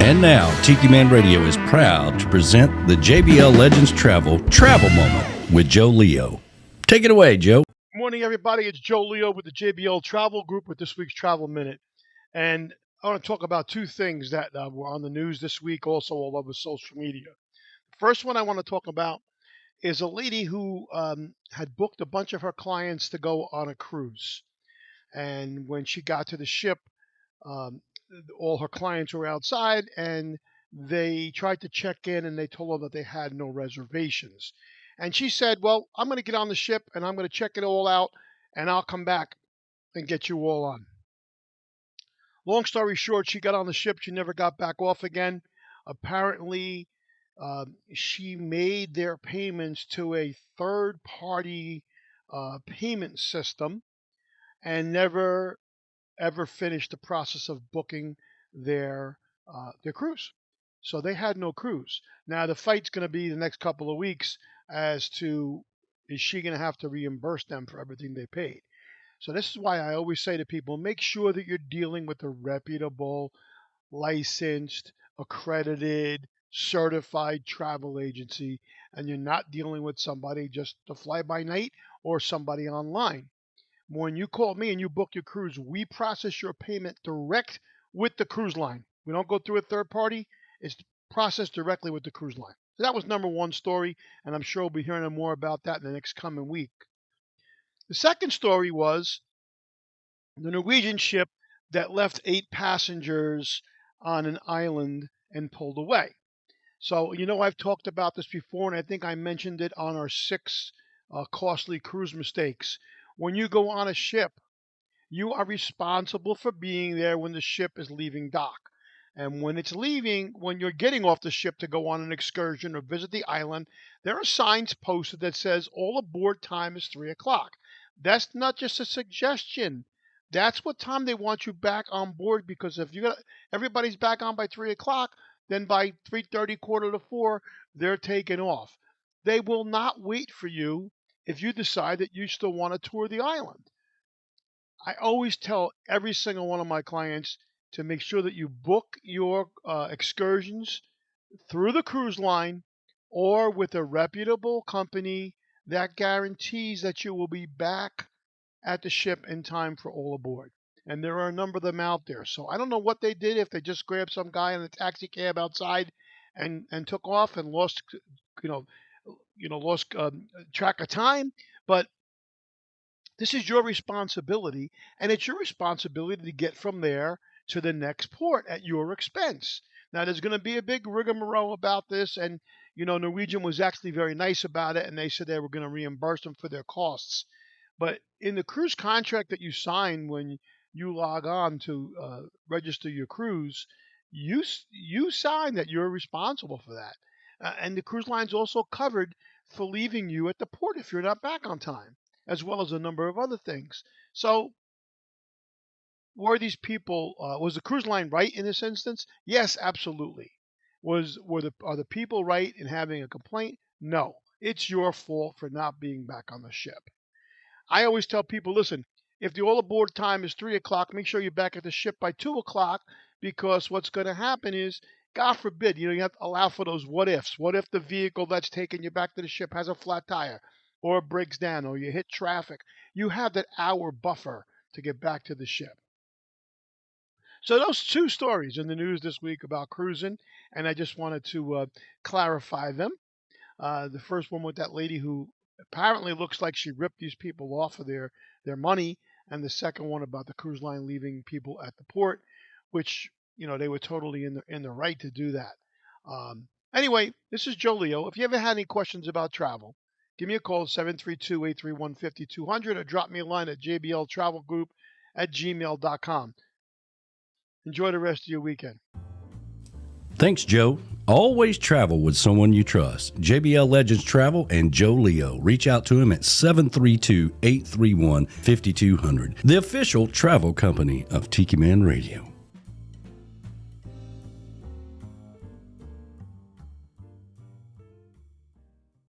And now, Tiki Man Radio is proud to present the JBL Legends Travel Moment with Joe Leo. Take it away, Joe. Good morning, everybody. It's Joe Leo with the JBL Travel Group with this week's Travel Minute. And I want to talk about two things that were on the news this week, also all over social media. The first one I want to talk about is a lady who had booked a bunch of her clients to go on a cruise. And when she got to the ship, all her clients were outside and they tried to check in and they told her that they had no reservations. And she said, well, I'm going to get on the ship and I'm going to check it all out and I'll come back and get you all on. Long story short, she got on the ship. She never got back off again. Apparently, she made their payments to a third-party payment system and never ever finished the process of booking their cruise. So they had no cruise. Now the fight's going to be the next couple of weeks as to is she going to have to reimburse them for everything they paid. So this is why I always say to people, make sure that you're dealing with a reputable, licensed, accredited, certified travel agency, and you're not dealing with somebody just to fly by night or somebody online. When you call me and you book your cruise, we process your payment direct with the cruise line. We don't go through a third party. It's processed directly with the cruise line. So that was number one story, and I'm sure we'll be hearing more about that in the next coming week. The second story was the Norwegian ship that left 8 passengers on an island and pulled away. So, I've talked about this before, and I think I mentioned it on our 6 costly cruise mistakes. When you go on a ship, you are responsible for being there when the ship is leaving dock. And when it's leaving, when you're getting off the ship to go on an excursion or visit the island, there are signs posted that says all aboard time is 3 o'clock. That's not just a suggestion. That's what time they want you back on board, because if everybody's back on by 3 o'clock, then by 3:30, quarter to 4, they're taking off. They will not wait for you if you decide that you still want to tour the island. I always tell every single one of my clients to make sure that you book your excursions through the cruise line or with a reputable company that guarantees that you will be back at the ship in time for all aboard. And there are a number of them out there. So I don't know what they did, if they just grabbed some guy in a taxi cab outside and took off and lost track of time. But this is your responsibility, and it's your responsibility to get from there to the next port at your expense. Now, there's going to be a big rigmarole about this, and Norwegian was actually very nice about it, and they said they were going to reimburse them for their costs. But in the cruise contract that you sign when you log on to register your cruise, you sign that you're responsible for that. And the cruise line's also covered for leaving you at the port if you're not back on time, as well as a number of other things. So were these people, was the cruise line right in this instance? Yes, absolutely. Are the people right in having a complaint? No. It's your fault for not being back on the ship. I always tell people, listen, if the all aboard time is 3 o'clock, make sure you're back at the ship by 2 o'clock, because what's going to happen is, God forbid, you have to allow for those what ifs. What if the vehicle that's taking you back to the ship has a flat tire or breaks down or you hit traffic? You have that hour buffer to get back to the ship. So those 2 stories in the news this week about cruising, and I just wanted to clarify them. The first one with that lady who apparently looks like she ripped these people off of their money, and the second one about the cruise line leaving people at the port, which they were totally in the right to do that. Anyway, this is Joe Leo. If you ever had any questions about travel, give me a call, 732-831-5200, or drop me a line at jbltravelgroup@gmail.com. Enjoy the rest of your weekend. Thanks, Joe. Always travel with someone you trust. JBL Legends Travel and Joe Leo. Reach out to him at 732-831-5200, the official travel company of Tiki Man Radio.